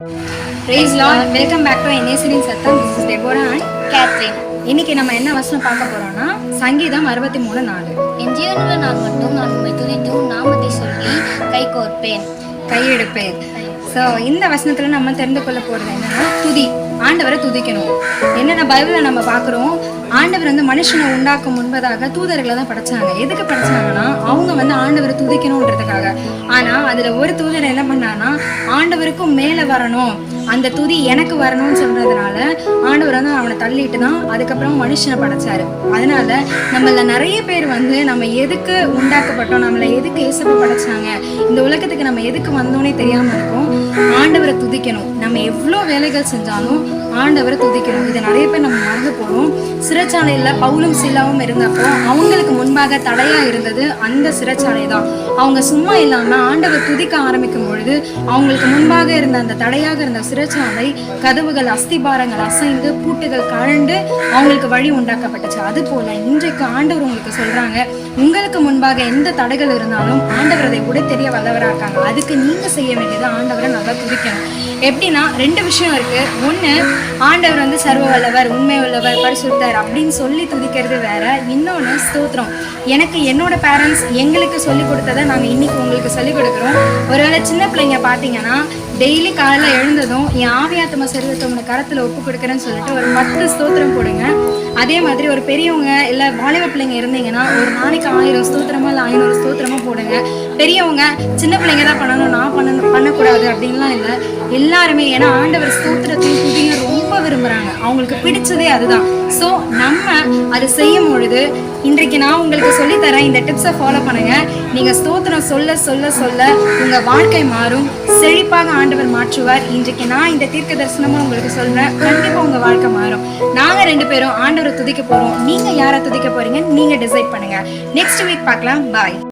Praise Lord. Welcome back to NACN சத்தம். This is Deborah and Catherine. இன்னைக்கு நம்ம என்ன வசனம் பார்க்க போறோம்னா சங்கீதம் 63:4. என் ஜீவனுள்ள நான் மட்டும் நான் உண்மை துதித்து நாமத்தை சொல்லி கை கோர்ப்பேன், கையெடுப்பேன். ஸோ இந்த வசனத்துல நம்ம தெரிந்து கொள்ள போறது என்னன்னா துதி, ஆண்டவரை துதிக்கணும். என்னென்ன பைபிளில் நம்ம பார்க்குறோம், ஆண்டவர் மனுஷனை உண்டாக்கும் முன்பதாக தூதர்களை தான் படைச்சாங்க. எதுக்கு படைச்சாங்கன்னா அவங்க ஆண்டவரை துதிக்கணுன்றதுக்காக. ஆனால் அதில் ஒரு தூதர் என்ன பண்ணான்னா ஆண்டவருக்கும் மேலே வரணும், அந்த துதி எனக்கு வரணும்னு சொல்றதுனால ஆண்டவர் அவனை தள்ளிட்டு தான் அதுக்கப்புறம் மனுஷனை படைச்சாரு. அதனால நம்மள நிறைய பேர் நம்ம எதுக்கு உண்டாக்கப்பட்டோம், நம்மளை எதுக்கு இயேசுவை படைச்சாங்க, இந்த உலகத்துக்கு நம்ம எதுக்கு வந்தோன்னே தெரியாம இருக்கோம். ஆண்டவரை துதிக்கணும். நம்ம எவ்வளோ வேலைகள் செஞ்சாலும் ஆண்டவரை துதிக்கணும். இதை நிறைய பேர் நம்ம மறந்து போகிறோம். சிறைச்சாலையில் பவுலும் சீலாவும் இருந்தப்போ அவங்களுக்கு முன்பாக தடையாக இருந்தது அந்த சிறைச்சாலை தான். அவங்க சும்மா இல்லாமல் ஆண்டவர் துதிக்க ஆரம்பிக்கும் பொழுது அவங்களுக்கு முன்பாக இருந்த அந்த தடையாக இருந்த சிறைச்சாலை கதவுகள் அஸ்திபாரங்கள் அசைந்து பூட்டுகள் கழண்டு அவங்களுக்கு வழி உண்டாக்கப்பட்டுச்சு. அது போல இன்றைக்கு ஆண்டவர் உங்களுக்கு சொல்றாங்க, உங்களுக்கு முன்பாக எந்த தடைகள் இருந்தாலும் ஆண்டவர் அதை உடைத்தெரிய வல்லவராக இருக்காங்க. அதுக்கு நீங்க செய்ய வேண்டியது ஆண்டவரை நல்லா துதிக்கணும். எப்படின்னா ரெண்டு விஷயம் இருக்கு. ஒன்று, ஆண்டவர் சர்வ வல்லவர், உண்மை உள்ளவர், பரிசுத்தர் அப்படின்னு சொல்லி துதிக்கிறது வேற. இன்னொன்று ஸ்தோத்திரம். எனக்கு என்னோட பேரண்ட்ஸ் எங்களுக்கு சொல்லி கொடுத்ததை நாங்கள் இன்னைக்கு உங்களுக்கு சொல்லிக் கொடுக்குறோம். ஒருவேளை சின்ன பிள்ளைங்க பார்த்தீங்கன்னா டெய்லி காலையில் எழுந்ததும் என் ஆவியாத்ம சரீரத்தை உங்களை கரத்தில் ஒப்பு கொடுக்குறேன்னு சொல்லிட்டு ஒரு 10 ஸ்தோத்திரம் போடுங்க. அதே மாதிரி ஒரு பெரியவங்க இல்லை வாலிப பிள்ளைங்க இருந்தீங்கன்னா ஒரு நாளைக்கு 1000 ஸ்தோத்திரமோ இல்லை 500 ஸ்தோத்திரமோ போடுங்க. பெரியவங்க சின்ன பிள்ளைங்க தான் பண்ணணும், நான் பண்ணக்கூடாது அப்படின்லாம் இல்லை. எல்லாருமே, ஏன்னா ஆண்டவர் ஸ்தோத்திரத்தையும் துதியும் ரொம்ப விரும்புகிறாங்க. அவங்களுக்கு பிடிச்சதே அதுதான். ஸோ நம்ம அதை செய்யும் பொழுது இன்றைக்கு நான் உங்களுக்கு சொல்லித்தரேன், இந்த டிப்ஸை ஃபாலோ பண்ணுங்க. நீங்கள் ஸ்தோத்திரம் சொல்ல சொல்ல சொல்ல உங்கள் வாழ்க்கை மாறும், செழிப்பாக ஆண்டவர் மாற்றுவார். இன்றைக்கு நான் இந்த தீர்க்க தரிசனமாக உங்களுக்கு சொல்கிறேன், கண்டிப்பாக உங்கள் வாழ்க்கை மாறும். நாங்கள் 2 பேரும் ஆண்டவரை துதிக்க போகிறோம். நீங்கள் யாரை துதிக்க போகிறீங்க நீங்கள் டிசைட் பண்ணுங்கள். நெக்ஸ்ட் வீக் பார்க்கலாம். பாய்.